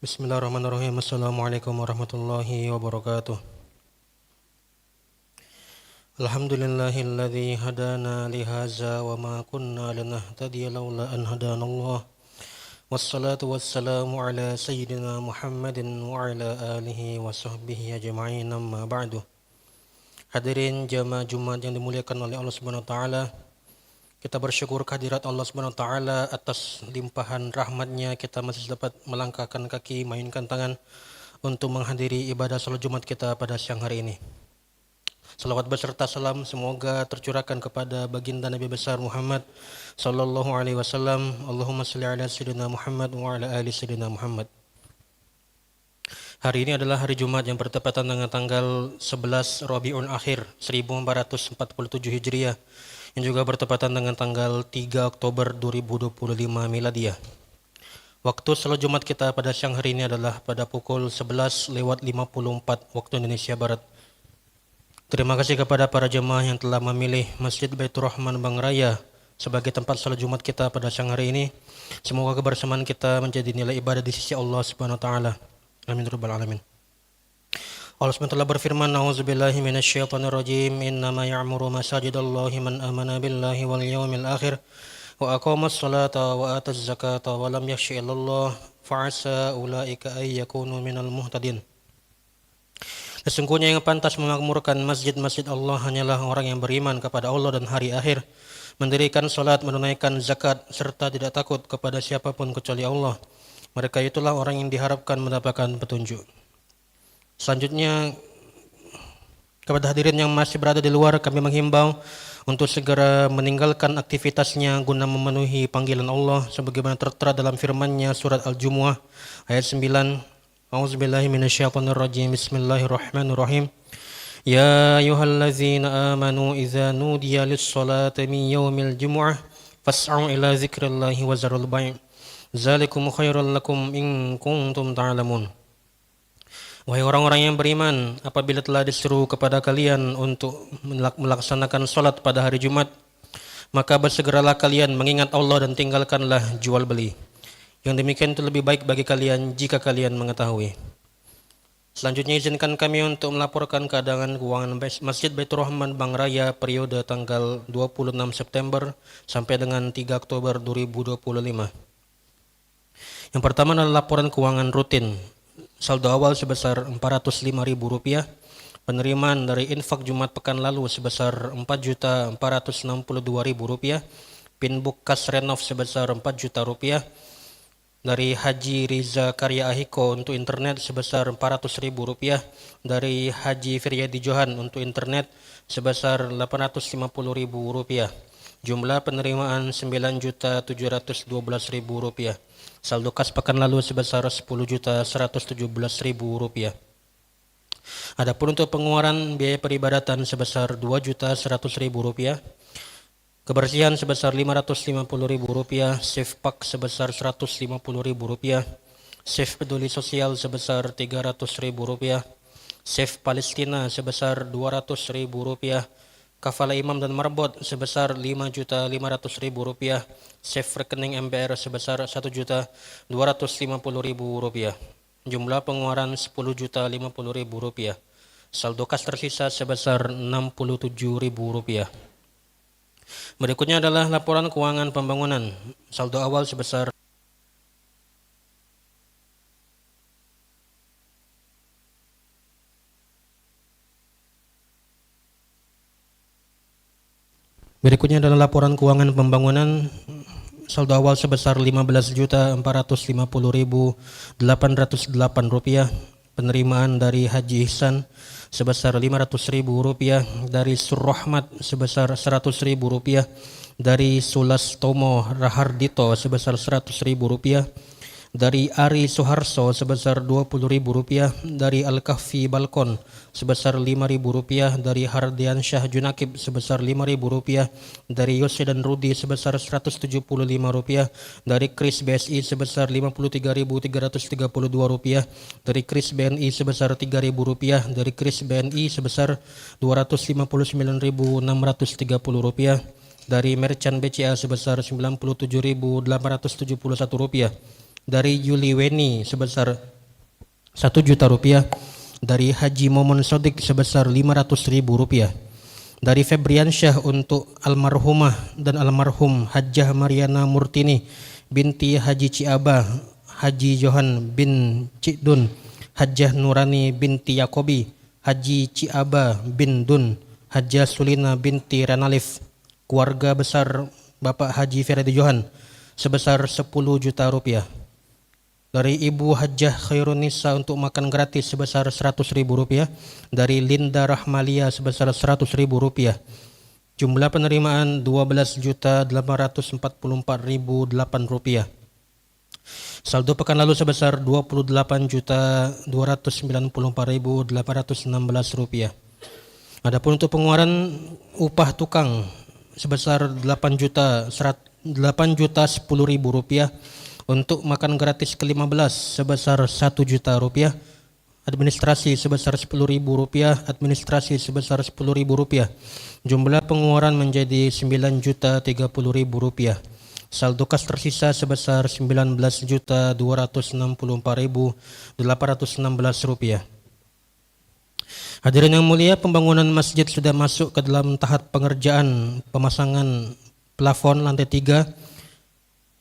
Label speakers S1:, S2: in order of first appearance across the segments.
S1: Bismillahirrahmanirrahim. Assalamualaikum warahmatullahi wabarakatuh. Alhamdulillahilladzi hadana lihaza wa ma kunna linahtadiya laula an hadanallah. Wassalatu wassalamu ala sayyidina Muhammadin wa ala alihi wa sahbihi ajma'in, amma ba'du. Hadirin jamaah Jumat yang dimuliakan oleh Allah Subhanahu wa taala. Kita bersyukur kehadirat Allah Subhanahu wa taala atas limpahan rahmatnya kita masih dapat melangkahkan kaki, mainkan tangan untuk menghadiri ibadah salat Jumat kita pada siang hari ini. Salawat beserta salam semoga tercurahkan kepada baginda Nabi besar Muhammad sallallahu alaihi wasallam. Allahumma shalli ala sayyidina Muhammad wa ala ali sayyidina Muhammad. Hari ini adalah hari Jumat yang bertepatan dengan tanggal 11 Rabiul Akhir 1447 Hijriah, yang juga bertepatan dengan tanggal 3 Oktober 2025 Miladiah. Waktu salat Jumat kita pada siang hari ini adalah pada pukul 11:54 waktu Indonesia Barat. Terima kasih kepada para jemaah yang telah memilih Masjid Baitur Rahman Bang Raya sebagai tempat salat Jumat kita pada siang hari ini. Semoga kebersamaan kita menjadi nilai ibadah di sisi Allah Subhanahu wa taala. Amin rabbal alamin. Allah SWT berfirman, A'udzubillahi minasyaitonirrajim, innama ya'muru masajidallahi man amana billahi wal yawmil akhir wa aqamas salata wa ataz zakata wa lam yakhsha illallah fa'asa ulaika ay yakunu minal muhtadin. Sesungguhnya yang pantas memakmurkan masjid-masjid Allah hanyalah orang yang beriman kepada Allah dan hari akhir, mendirikan salat, menunaikan zakat, serta tidak takut kepada siapapun kecuali Allah. Mereka itulah orang yang diharapkan mendapatkan petunjuk. Selanjutnya, kepada hadirin yang masih berada di luar, kami menghimbau untuk segera meninggalkan aktivitasnya guna memenuhi panggilan Allah sebagaimana tertera dalam firman-Nya surat Al-Jumu'ah ayat 9. A'udzubillahi minasyaitonirrajim. Bismillahirrahmanirrahim. Ya ayyuhallazina amanu idza nudiya lis-salati min yaumil jumu'ah fas'au ila dzikrillahi wa zarul bai'. Dzalikum khairul lakum in kuntum ta'lamun. Wahai orang-orang yang beriman, apabila telah diseru kepada kalian untuk melaksanakan salat pada hari Jumat, maka bersegeralah kalian mengingat Allah dan tinggalkanlah jual beli. Yang demikian itu lebih baik bagi kalian jika kalian mengetahui. Selanjutnya izinkan kami untuk melaporkan keadaan keuangan Masjid Baitur Rahman Bang Raya periode tanggal 26 September sampai dengan 3 Oktober 2025. Yang pertama adalah laporan keuangan rutin. Saldo awal sebesar Rp405.000, penerimaan dari infak Jumat pekan lalu sebesar Rp4.462.000, pinbook kas renov sebesar Rp4 juta, dari Haji Riza Karya Ahiko untuk internet sebesar Rp400.000, dari Haji Firyadi Johan untuk internet sebesar Rp850.000, jumlah penerimaan Rp9.712.000. Saldo kas pekan lalu sebesar Rp10.117.000. Adapun untuk pengeluaran biaya peribadatan sebesar Rp2.100.000, kebersihan sebesar Rp550.000, Safe Pak sebesar Rp150.000, Safe Peduli Sosial sebesar Rp300.000, Safe Palestina sebesar Rp200.000, Kafala Imam dan Marbot sebesar Rp5.500.000, Safe rekening MBR sebesar Rp1.250.000. Jumlah pengeluaran Rp10.050.000. Saldo kas tersisa sebesar Rp67.000. Berikutnya adalah laporan keuangan pembangunan. Saldo awal sebesar Berikutnya adalah laporan keuangan pembangunan. Saldo awal sebesar Rp15.450.808. Penerimaan dari Haji Ihsan sebesar Rp500.000, dari Surrahmat sebesar Rp100.000, dari Sulas Tomo Rahardito sebesar Rp100.000, dari Ari Soeharso sebesar Rp20.000, dari Al-Kahfi Balkon sebesar Rp5.000, dari Hardian Syah Junakib sebesar Rp5.000, dari Yose dan Rudi sebesar Rp175, dari Kris BSI sebesar Rp53.332, dari Kris BNI sebesar Rp3.000, dari Kris BNI sebesar Rp259.630, dari Merchant BCA sebesar Rp97.871, dari Yuli Weni sebesar Rp1.000.000. Dari Haji Momon Sodik sebesar Rp500.000. Dari Febriansyah untuk almarhumah dan almarhum Hajjah Mariana Murtini binti Haji Ciaba, Haji Johan bin Cikdun, Hajjah Nurani binti Yakobi, Haji Ciaba bin Dun, Hajjah Sulina binti Ranalif, keluarga besar Bapak Haji Ferdi Johan sebesar Rp10.000.000. Dari Ibu Hajjah Khairunisa untuk makan gratis sebesar Rp100.000. Dari Linda Rahmalia sebesar Rp100.000. Jumlah penerimaan Rp12.844.008. Saldo pekan lalu sebesar Rp28.294.816. Adapun untuk pengeluaran upah tukang sebesar Rp8.010.000. Untuk makan gratis ke-15 sebesar Rp1.000.000. Administrasi sebesar Rp10.000. Administrasi sebesar Rp10.000. Jumlah pengeluaran menjadi Rp9.030.000. Saldo kas tersisa sebesar Rp19.264.816. Hadirin yang mulia, pembangunan masjid sudah masuk ke dalam tahap pengerjaan pemasangan plafon lantai 3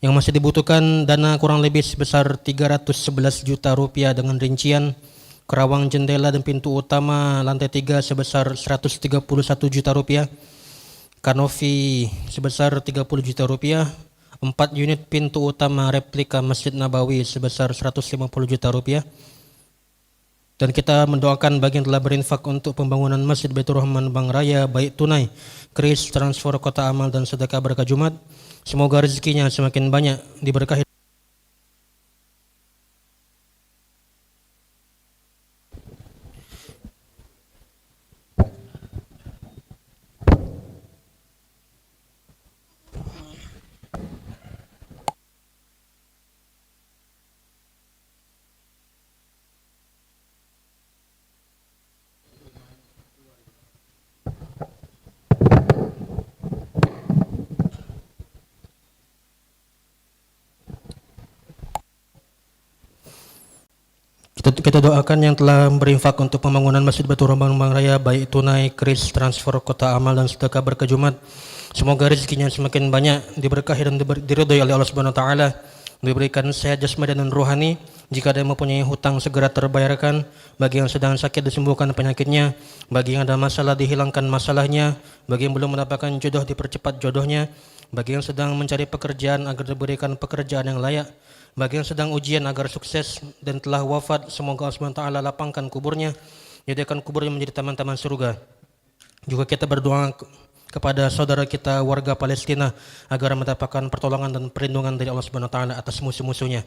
S1: yang masih dibutuhkan dana kurang lebih sebesar Rp311 juta dengan rincian kerawang jendela dan pintu utama lantai 3 sebesar Rp131 juta, kanopi sebesar Rp30 juta, 4 unit pintu utama replika Masjid Nabawi sebesar Rp150 juta. Dan kita mendoakan bagi yang telah berinfak untuk pembangunan Masjid Baitur Rahman Bank Raya, baik tunai, kris, transfer, kota amal, dan sedekah berkah Jumat. Semoga rezekinya semakin banyak diberkahi. Kita doakan yang telah berinfak untuk pembangunan Masjid Baitur Rahman Bank Raya, baik tunai, kris, transfer, kota amal, dan sedekah berkah Jumat. Semoga rezekinya semakin banyak diberkahi dan diridhoi oleh Allah Subhanahu wa taala, diberikan sehat jasmani dan rohani. Jika ada yang mempunyai hutang segera terbayarkan, bagi yang sedang sakit disembuhkan penyakitnya, bagi yang ada masalah dihilangkan masalahnya, bagi yang belum mendapatkan jodoh dipercepat jodohnya, bagi yang sedang mencari pekerjaan agar diberikan pekerjaan yang layak, bagi yang sedang ujian agar sukses dan telah wafat, semoga Allah SWT lapangkan kuburnya, jadikan kuburnya menjadi taman-taman surga. Juga kita berdoa kepada saudara kita warga Palestina agar mendapatkan pertolongan dan perlindungan dari Allah SWT atas musuh-musuhnya.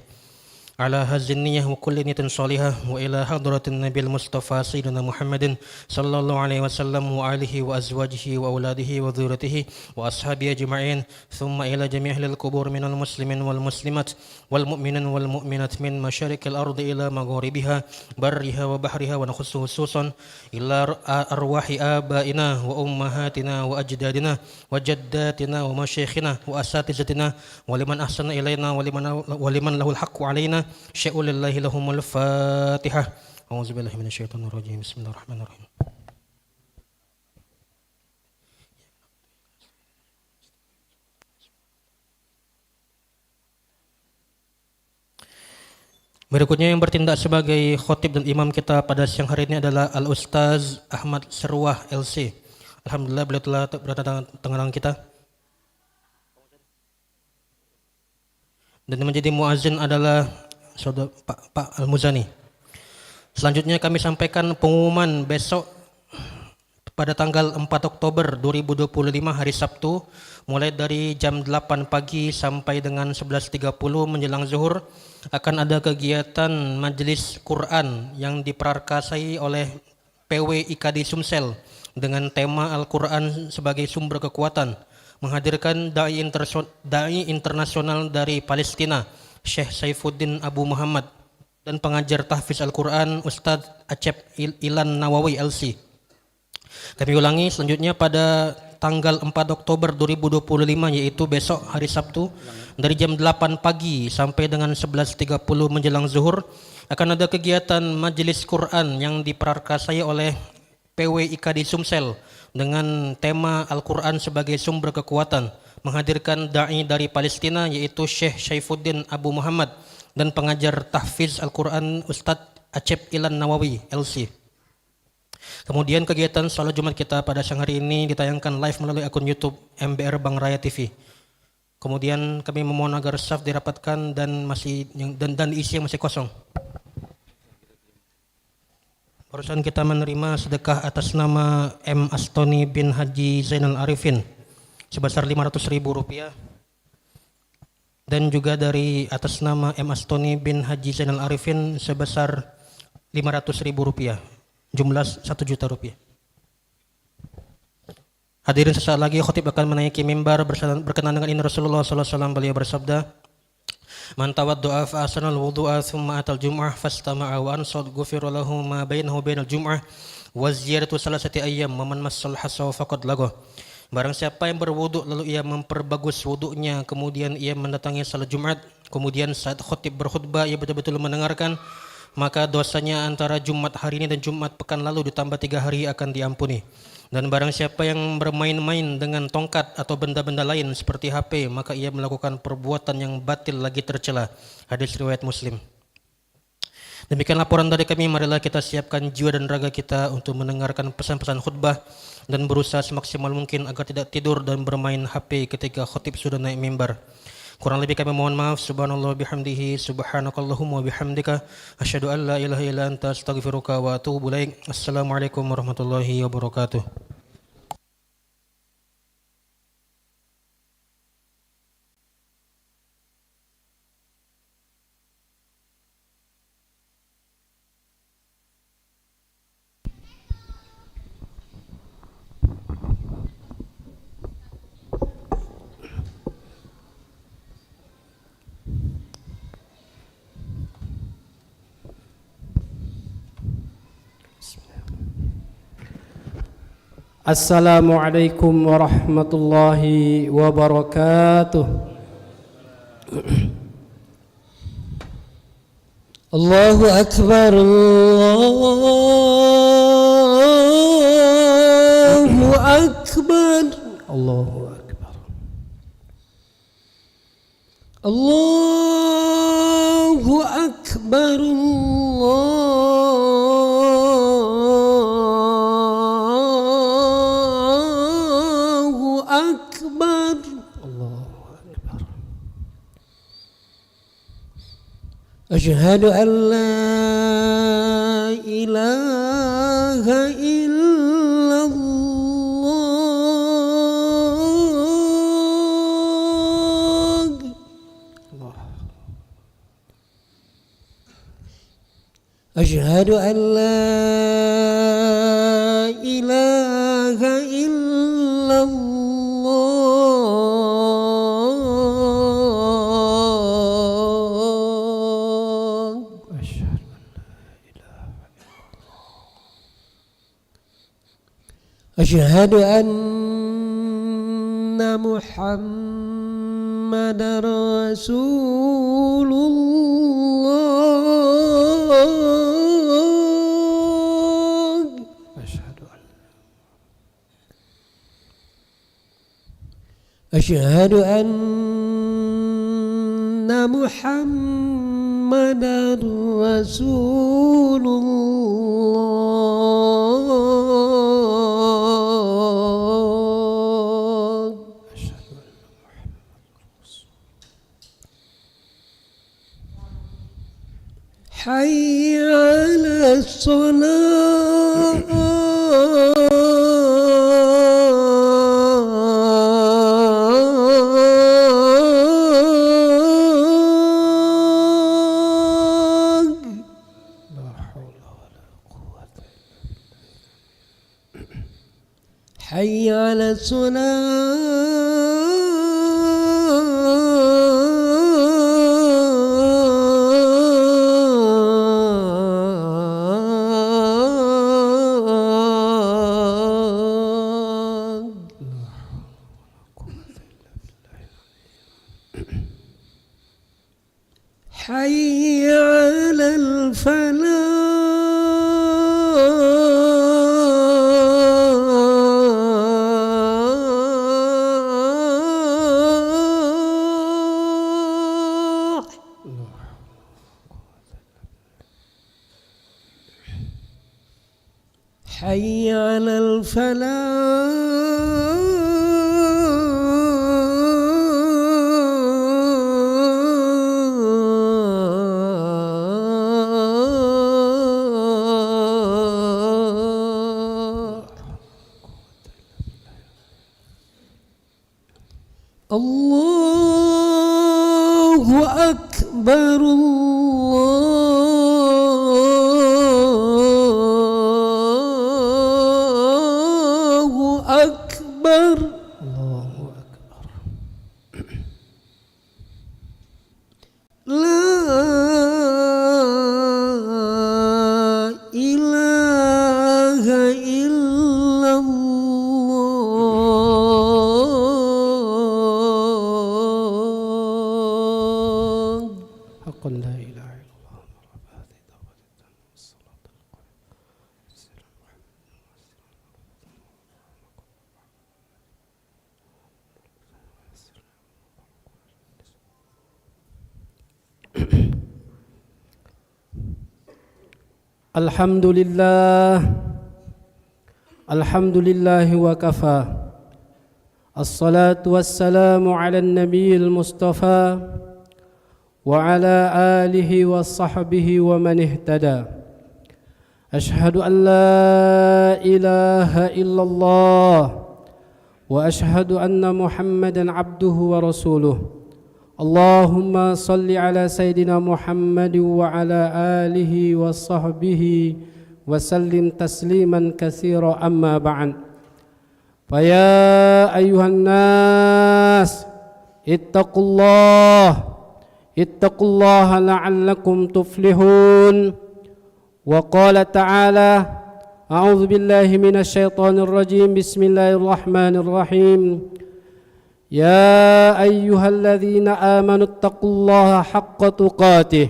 S1: Ala hazin niyah wa kulli niyatin salihah wa ila hadratin nabil mustafa sayyidina Muhammadin sallallahu alaihi wasallam wa alihi wa azwajihi wa auladihi wa dhurriyyatihi wa ashabihi ajma'in, thumma ila jami'il qubur minal muslimin wal muslimat wal mu'minin wal mu'minat min masyariqil ardi ila magharibiha barriha wa bahriha, wa nakhussu khususan ila arwahi abaina wa ummahatina wa ajdadina wa jaddatina wa masyayikhina wa asatizatina wa liman ahsana ilaina wa liman lahul haqqu alaina syai'ulillahi lahumul fatihah. A'udzubillahi minasyaitonir rajim. Bismillahirrahmanirrahim. Berikutnya yang bertindak sebagai khotib dan imam kita pada siang hari ini adalah Al-Ustaz Ahmad Serwah LC. Alhamdulillah beliau telah berada di tengah-tengah kita. Dan menjadi muazzin adalah Saudara Pak Al-Muzani. Selanjutnya kami sampaikan pengumuman besok pada tanggal 4 Oktober 2025 hari Sabtu, mulai dari jam 8 pagi sampai dengan 11.30 menjelang zuhur akan ada kegiatan majelis Quran yang diprakarsai oleh PW IKD Sumsel dengan tema Al-Quran sebagai sumber kekuatan, menghadirkan dai internasional dari Palestina Syekh Saifuddin Abu Muhammad dan pengajar tahfiz Al-Quran Ustadz Acep Ilan Nawawi LC. Kami ulangi, selanjutnya pada tanggal 4 Oktober 2025 yaitu besok hari Sabtu dari jam 8 pagi sampai dengan 11.30 menjelang zuhur akan ada kegiatan majelis Quran yang diprakarsai oleh PWIK di Sumsel dengan tema Al-Quran sebagai sumber kekuatan, menghadirkan da'i dari Palestina yaitu Syekh Syaifuddin Abu Muhammad dan pengajar tahfiz Al-Quran Ustadz Acep Ilan Nawawi LC. Kemudian kegiatan salat Jumat kita pada siang hari ini ditayangkan live melalui akun YouTube MBR Bang Raya TV. Kemudian kami memohon agar saf dirapatkan dan diisi yang masih kosong. Barusan kita menerima sedekah atas nama M. Astoni bin Haji Zainal Arifin sebesar Rp500.000 dan juga dari atas nama M. Astoni bin Haji Zainal Arifin sebesar Rp500.000, jumlah Rp1.000.000. Hadirin, sesaat lagi khatib akan menaiki mimbar berkenaan dengan ini Rasulullah SAW. Beliau bersabda, "Man tawaddu'a fa ahsanal wudu'a thumma atal jum'ah fastama'a wa ansad ghufira lahu ma bainahu bainal jum'ah wa ziyadatu salasati ayyam wa man massal hasa faqad lagha." Barang siapa yang berwuduk lalu ia memperbagus wuduknya, kemudian ia mendatangi salat Jumat, kemudian saat khatib berkhutbah ia betul-betul mendengarkan, maka dosanya antara Jumat hari ini dan Jumat pekan lalu ditambah 3 hari akan diampuni. Dan barang siapa yang bermain-main dengan tongkat atau benda-benda lain seperti HP, maka ia melakukan perbuatan yang batil lagi tercela. Hadis riwayat Muslim. Demikian laporan dari kami. Marilah kita siapkan jiwa dan raga kita untuk mendengarkan pesan-pesan khutbah dan berusaha semaksimal mungkin agar tidak tidur dan bermain HP ketika khatib sudah naik mimbar. Kurang lebih kami mohon maaf. Subhanallah bihamdihi, subhanakallahumma bihamdika, asyhadu an la ilaha illa anta, astaghfiruka wa atubu ilaik. Assalamualaikum warahmatullahi wabarakatuh.
S2: Assalamualaikum warahmatullahi wabarakatuh. Allahu Akbar, Allahu Akbar, Allahu Akbar, Allahu Akbar, Asyhadu an la ilaha illallah. Asyhadu an la ilaha illallah. Asyhadu anna Muhammadar Rasulullah. Asyhadu anna Muhammadar Rasulullah. Hayya 'alas shalah. حي على الصلاة. حي على الفلاح حي على الفلاح الله أكبر الله أكبر الله أكبر لا إله إلا الله حق لا إله إلا الله
S3: الحمد لله وكفى الصلاة والسلام على النبي المصطفى وعلى آله وصحبه ومن اهتدى أشهد أن لا إله إلا الله وأشهد أن محمدا عبده ورسوله اللهم صل على سيدنا محمد وعلى آله وصحبه وسلم تسليما كثيرا أما بعد فيا أيها الناس اتقوا الله لعلكم تفلحون وقال تعالى أعوذ بالله من الشيطان الرجيم بسم الله الرحمن الرحيم يا أيها الذين آمنوا اتقوا الله حق تقاته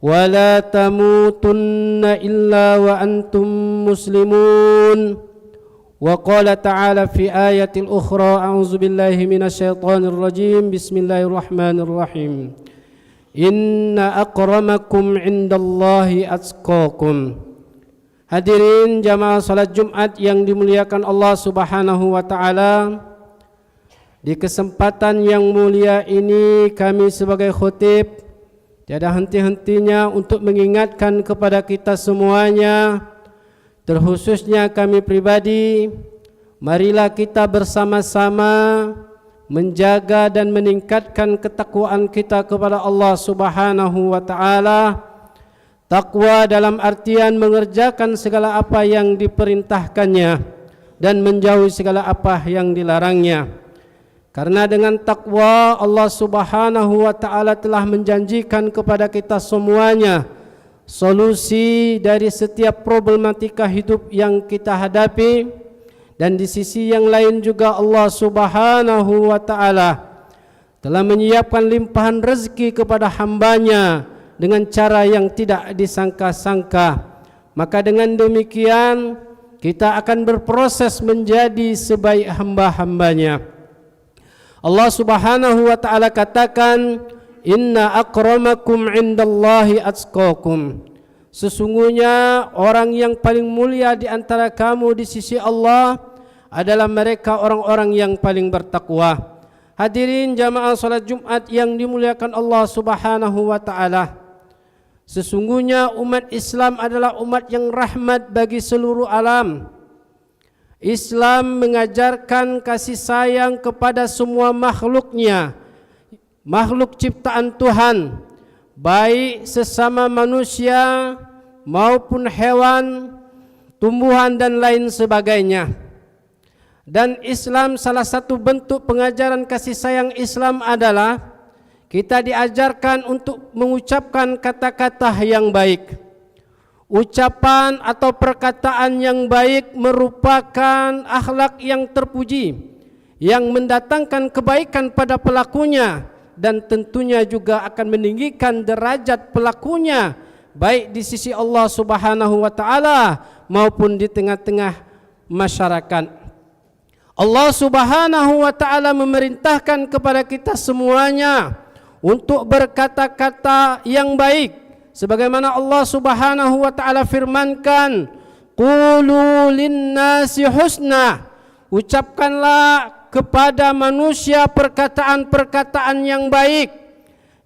S3: ولا تموتن إلا وأنتم مسلمون وقال تعالى في آية أخرى أعوذ بالله من الشيطان الرجيم بسم الله الرحمن الرحيم إن أكرمكم عند الله أتقاكم. Hadirin jamaah salat Jumat yang dimuliakan Allah Subhanahu wa taala, di kesempatan yang mulia ini kami sebagai khotib tiada henti-hentinya untuk mengingatkan kepada kita semuanya, terkhususnya kami pribadi, marilah kita bersama-sama menjaga dan meningkatkan ketakwaan kita kepada Allah Subhanahu wa taala. Takwa dalam artian mengerjakan segala apa yang diperintahkannya dan menjauhi segala apa yang dilarangnya. Karena dengan takwa Allah Subhanahu wa taala telah menjanjikan kepada kita semuanya solusi dari setiap problematika hidup yang kita hadapi, dan di sisi yang lain juga Allah Subhanahu wa taala telah menyiapkan limpahan rezeki kepada hambanya dengan cara yang tidak disangka-sangka. Maka dengan demikian kita akan berproses menjadi sebaik hamba-hambanya. Allah Subhanahu wa taala katakan, inna akramakum indallahi atqakum. Sesungguhnya orang yang paling mulia di antara kamu di sisi Allah adalah mereka orang-orang yang paling bertakwa. Hadirin jamaah salat Jumat yang dimuliakan Allah Subhanahu wa taala, sesungguhnya umat Islam adalah umat yang rahmat bagi seluruh alam. Islam mengajarkan kasih sayang kepada semua makhluknya, makhluk ciptaan Tuhan, baik sesama manusia maupun hewan, tumbuhan dan lain sebagainya. Dan Islam, salah satu bentuk pengajaran kasih sayang Islam adalah kita diajarkan untuk mengucapkan kata-kata yang baik. Ucapan atau perkataan yang baik merupakan akhlak yang terpuji, yang mendatangkan kebaikan pada pelakunya dan tentunya juga akan meninggikan derajat pelakunya baik di sisi Allah Subhanahu wa taala maupun di tengah-tengah masyarakat. Allah Subhanahu wa taala memerintahkan kepada kita semuanya untuk berkata-kata yang baik sebagaimana Allah Subhanahu wa taala firmankan, qulu linnasi husna, ucapkanlah kepada manusia perkataan-perkataan yang baik.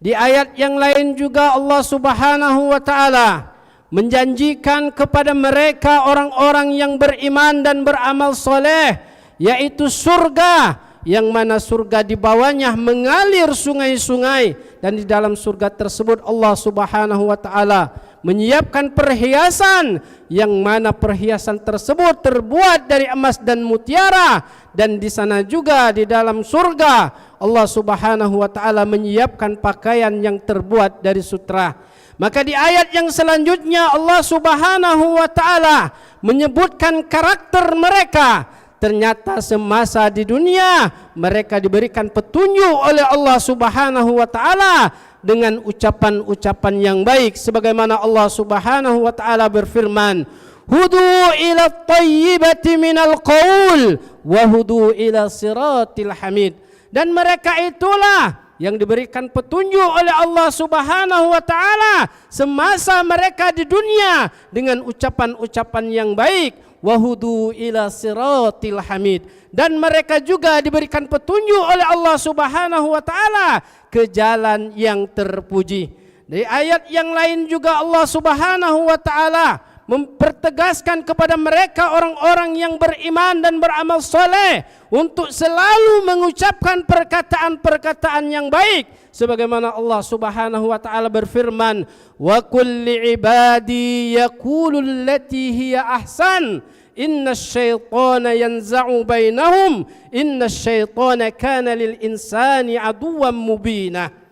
S3: Di ayat yang lain juga Allah Subhanahu wa taala menjanjikan kepada mereka orang-orang yang beriman dan beramal soleh, yaitu surga, yang mana surga di bawahnya mengalir sungai-sungai, dan di dalam surga tersebut Allah Subhanahu wa taala menyiapkan perhiasan yang mana perhiasan tersebut terbuat dari emas dan mutiara, dan di sana juga di dalam surga Allah Subhanahu wa taala menyiapkan pakaian yang terbuat dari sutra. Maka di ayat yang selanjutnya Allah Subhanahu wa taala menyebutkan karakter mereka. Ternyata semasa di dunia mereka diberikan petunjuk oleh Allah Subhanahu wa taala dengan ucapan-ucapan yang baik sebagaimana Allah Subhanahu wa taala berfirman, hudu ila thayyibati minal qaul wa hudu ila siratil hamid. Dan mereka itulah yang diberikan petunjuk oleh Allah Subhanahu wa taala semasa mereka di dunia dengan ucapan-ucapan yang baik, wahudu ila siratil hamid, dan mereka juga diberikan petunjuk oleh Allah Subhanahu wa taala ke jalan yang terpuji. Di ayat yang lain juga Allah Subhanahu wa taala mempertegaskan kepada mereka orang-orang yang beriman dan beramal soleh untuk selalu mengucapkan perkataan-perkataan yang baik sebagaimana Allah Subhanahu wa taala berfirman, wa kulli ibadi yaqulu allati hiya ahsan innasyaitana yanza'u bainahum innasyaitana kana lil insani aduwwan mubina.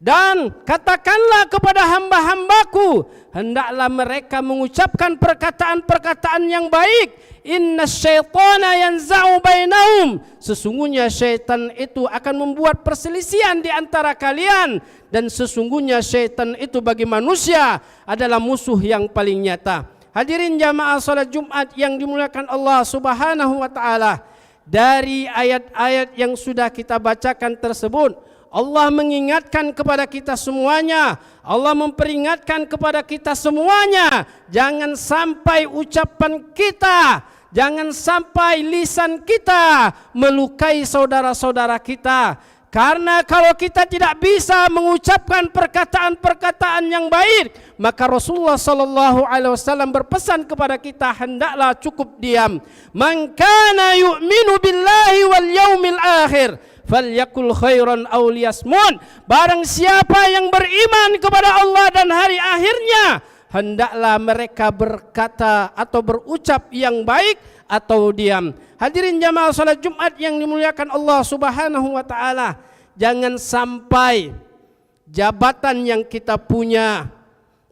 S3: Dan katakanlah kepada hamba-hambaku, hendaklah mereka mengucapkan perkataan-perkataan yang baik. Innasyaitana yanza'u bainahum, sesungguhnya syaitan itu akan membuat perselisihan di antara kalian, dan sesungguhnya syaitan itu bagi manusia adalah musuh yang paling nyata. Hadirin jamaah salat Jumat yang dimuliakan Allah Subhanahu wa taala, dari ayat-ayat yang sudah kita bacakan tersebut Allah mengingatkan kepada kita semuanya, Allah memperingatkan kepada kita semuanya, jangan sampai ucapan kita, jangan sampai lisan kita melukai saudara-saudara kita. Karena kalau kita tidak bisa mengucapkan perkataan-perkataan yang baik, maka Rasulullah sallallahu alaihi wasallam berpesan kepada kita, hendaklah cukup diam. Man kana yu'minu billahi wal yaumil akhir falyakul khairan aw liyasmut. Barang siapa yang beriman kepada Allah dan hari akhirnya, hendaklah mereka berkata atau berucap yang baik atau diam. Hadirin jamaah salat Jumat yang dimuliakan Allah Subhanahu wa taala, jangan sampai jabatan yang kita punya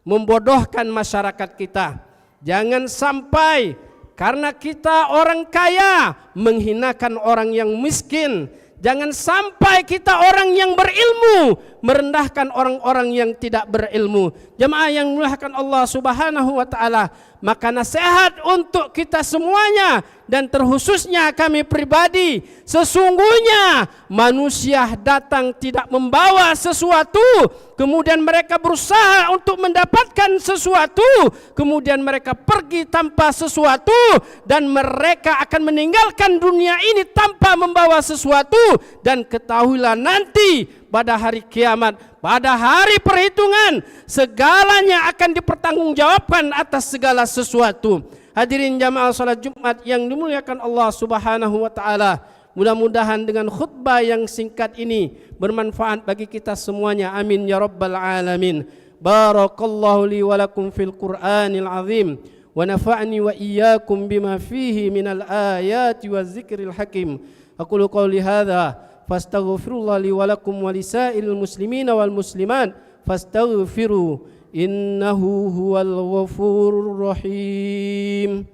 S3: membodohkan masyarakat kita. Jangan sampai karena kita orang kaya menghinakan orang yang miskin. Jangan sampai kita orang yang berilmu merendahkan orang-orang yang tidak berilmu. Jemaah yang dimuliakan Allah Subhanahu wa taala, maka nasihat untuk kita semuanya dan terkhususnya kami pribadi, sesungguhnya manusia datang tidak membawa sesuatu, kemudian mereka berusaha untuk mendapatkan sesuatu, kemudian mereka pergi tanpa sesuatu, dan mereka akan meninggalkan dunia ini tanpa membawa sesuatu. Dan ketahuilah nanti pada hari kiamat, pada hari perhitungan, segalanya akan dipertanggungjawabkan atas segala sesuatu. Hadirin jamaah salat Jumat yang dimuliakan Allah Subhanahu wa taala, mudah-mudahan dengan khutbah yang singkat ini bermanfaat bagi kita semuanya. Amin ya rabbal alamin. Barakallahu li wa lakum fil Qur'anil azim wa nafa'ni wa iyyakum bima fihi minal ayati waz zikril hakim. Aqulu qawli hadza fastaghfirullah li wa lakum wa lisairil muslimina wal muslimat fastaghfiru innahu huwal ghafurur rahim.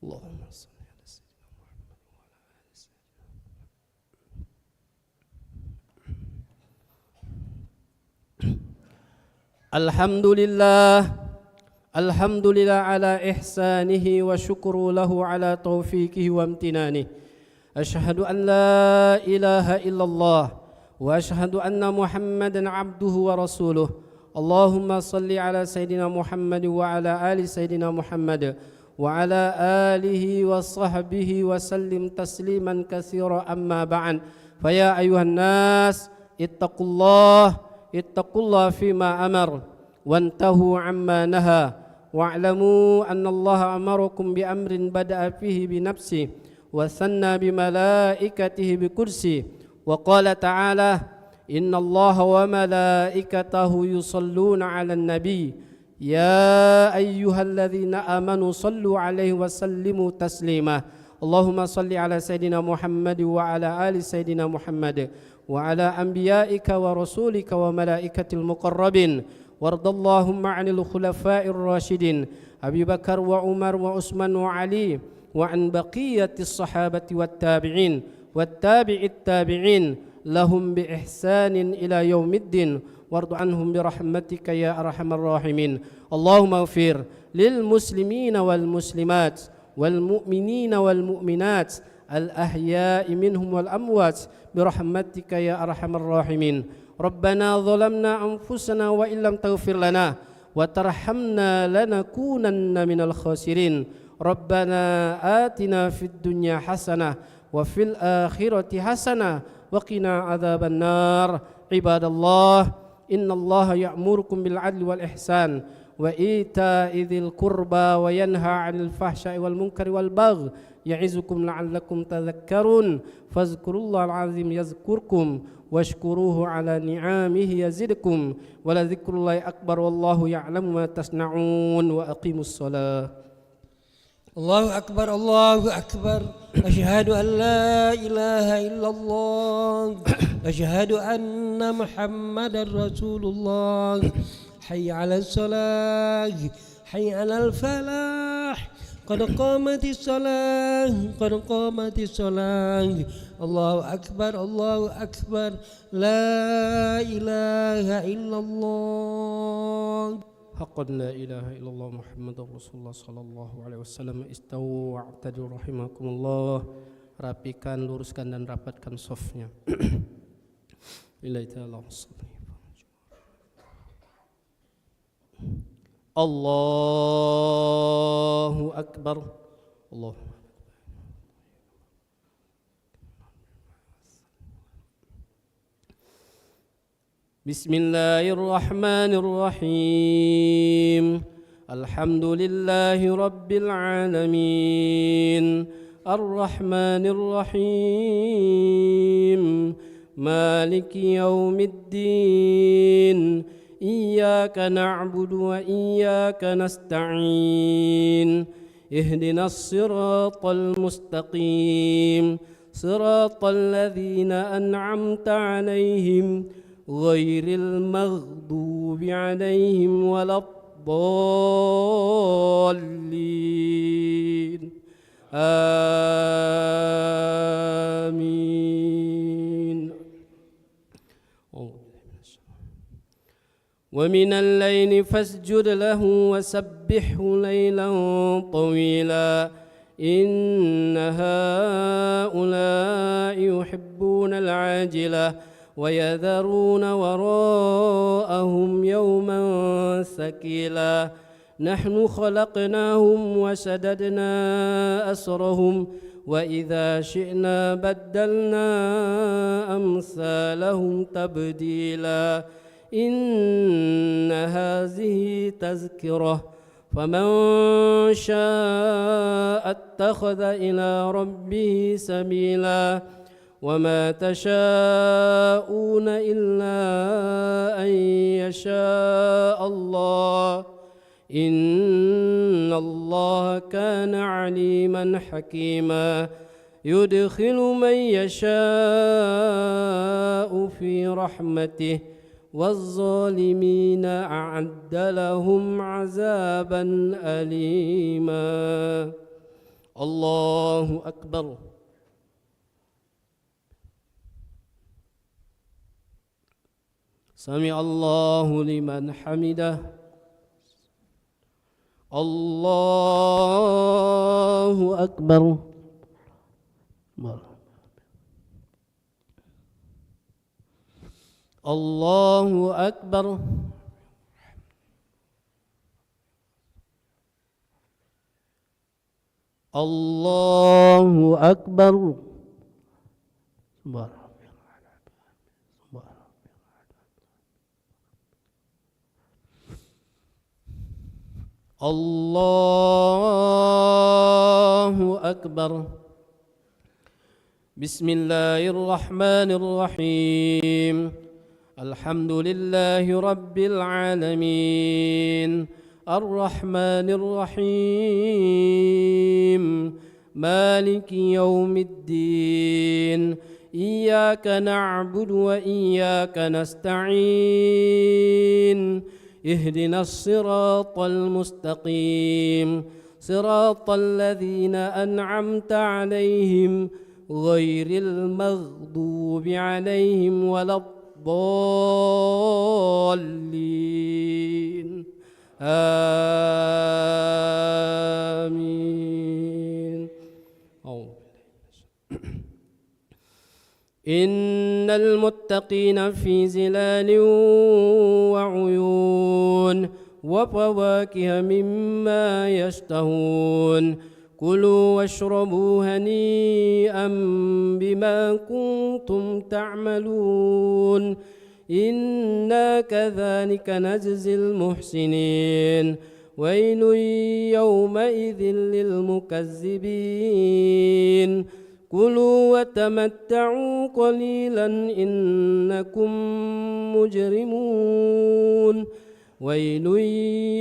S3: Allahumma salli ala sayyidina Muhammad wa ala ali sayyidina. الحمد لله على إحسانه وشكر له على توفيقه وامتنانه أشهد أن لا إله إلا الله وأشهد أن محمدا عبده ورسوله اللهم صل على سيدنا محمد وعلى آل سيدنا محمد وعلى آله وصحبه وسلم تسليما كثيرا أما بعد فيا أيها الناس اتقوا الله فيما أمر وانتهوا عما نهى واعلموا أن الله أمركم بأمر بدأ فيه بنفسه وثنى بملائكته بكرسي وقال تعالى إن الله وملائكته يصلون على النبي يا أيها الذين آمنوا صلوا عليه وسلموا تسليما اللهم صل على سيدنا محمد وعلى آل سيدنا محمد وعلى أنبيائك ورسولك وملائكة المقربين وارض اللهم عن الخلفاء الراشدين أبي بكر وعمر وعثمان وعلي وعن بقية الصحابة والتابع التابعين لهم بإحسان إلى يوم الدين وارض عنهم برحمتك يا أرحم الراحمين اللهم اغفر للمسلمين والمسلمات والمؤمنين والمؤمنات الأحياء منهم والأموات برحمتك يا أرحم الراحمين ربنا ظلمنا أنفسنا وإن لم تغفر لنا وترحمنا لنكونن من الخاسرين ربنا آتنا في الدنيا حسنة وفي الآخرة حسنة وقنا عذاب النار عباد الله إن الله يأمركم بالعدل والإحسان وإيتاء ذي القربى وينهى عن الفحشاء والمنكر والبغي يعظكم لعلكم تذكرون فاذكروا الله العظيم يذكركم واشكروه على نعمه يزدكم ولذكر الله أكبر والله يعلم ما تصنعون وأقيموا الصلاة
S2: الله أكبر أشهد أن لا إله إلا الله أشهد أن محمد رسول الله حي على الصلاة حي على الفلاح قد قامت الصلاة الله أكبر لا إله إلا الله
S3: حقا لا إله إلا الله محمد رسول الله صلى الله عليه wasallam istawu wa'tadu rahimakumullah rapikan luruskan dan rapatkan safnya lillahi ta'ala Allahu akbar Allah Bismillahirrahmanirrahim Alhamdulillahi Rabbil Alamin Ar-Rahmanirrahim Maliki Yawmiddin Iyyaka na'budu wa iyyaka nasta'in Ihdinas siratal mustaqim Siratal ladzina an'amta 'alaihim غير المغضوب عليهم ولا الضالين آمين ومن الليل فاسجد له وسبحه ليلا طويلا إن هؤلاء يحبون العاجلة ويذرون وراءهم يوما ثقيلا نحن خلقناهم وشددنا أسرهم وإذا شئنا بدلنا أمثالهم تبديلا إن هذه تذكرة فمن شاء اتخذ إلى ربه سبيلا وما تشاءون إلا أن يشاء الله إن الله كان عليما حكيما يدخل من يشاء في رحمته والظالمين أعد لهم عذابا أليما الله أكبر سمع الله لمن حمده الله أكبر الله أكبر الله أكبر الله أكبر بسم الله الرحمن الرحيم الحمد لله رب العالمين الرحمن الرحيم مالك يوم الدين إياك نعبد وإياك نستعين اهدنا الصراط المستقيم صراط الذين أنعمت عليهم غير المغضوب عليهم ولا الضالين آمين إن المتقين في ظلال وعيون وفواكه مما يشتهون كلوا واشربوا هنيئا بما كنتم تعملون إنا كذلك نجزي المحسنين ويل يومئذ للمكذبين كلوا وتمتعوا قليلا إنكم مجرمون ويل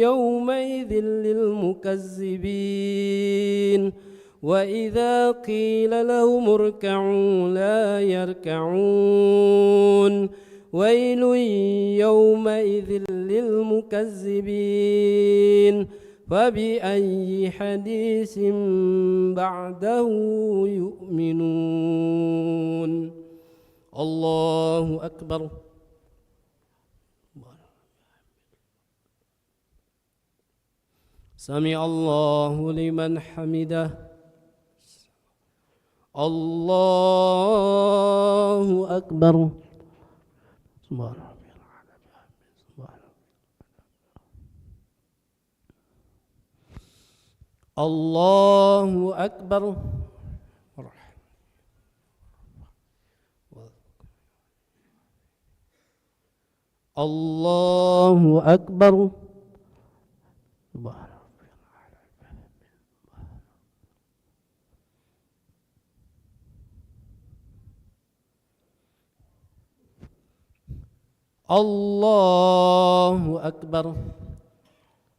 S3: يومئذ للمكذبين وإذا قيل لهم اركعوا لا يركعون ويل يومئذ للمكذبين فبأي حديث بعده يؤمنون الله أكبر سمع الله لمن حمده الله أكبر الله أكبر الله أكبر الله أكبر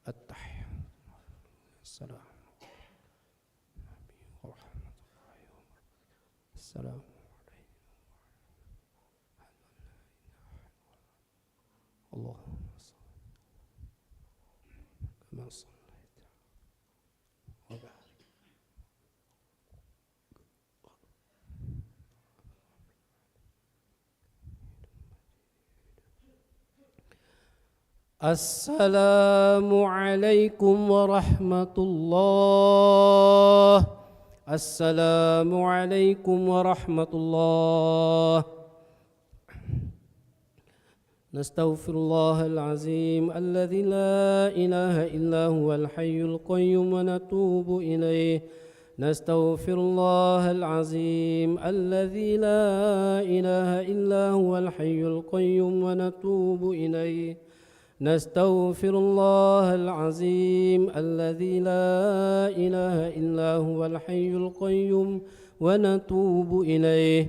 S3: التحية السلام السلام اللهم صل كما صليت وبارك السلام عليكم ورحمة الله السلام عليكم ورحمة الله نستغفر الله العظيم الذي لا إله إلا هو الحي القيوم ونتوب إليه نستغفر الله العظيم الذي لا إله إلا هو الحي القيوم ونتوب إليه نستغفر الله العظيم الذي لا إله إلا هو الحي القيوم ونتوب إليه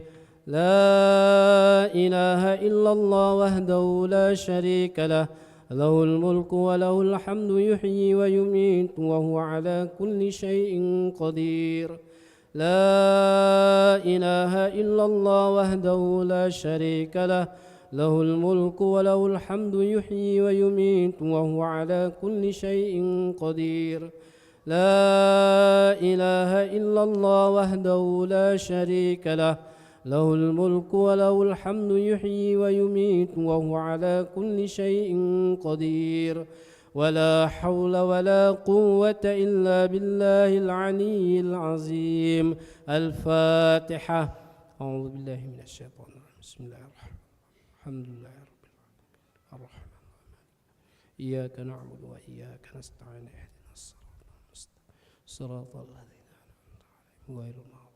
S3: لا إله إلا الله وحده لا شريك له له الملك وله الحمد يحيي ويميت وهو على كل شيء قدير لا إله إلا الله وحده لا شريك له له الملك وله الحمد يحيي ويميت وهو على كل شيء قدير لا إله إلا الله وحده لا شريك له له الملك وله الحمد يحيي ويميت وهو على كل شيء قدير ولا حول ولا قوة إلا بالله العلي العظيم. الفاتحة. أعوذ بالله من الشيطان الرجيم. بسم الله الرحمن الرحيم. الحمد لله رب العالمين الرحمن الرحيم إياك نعبد وإياك نستعين اهدنا الصراط المستقيم صراط الذين أنعمت عليهم غير المغضوب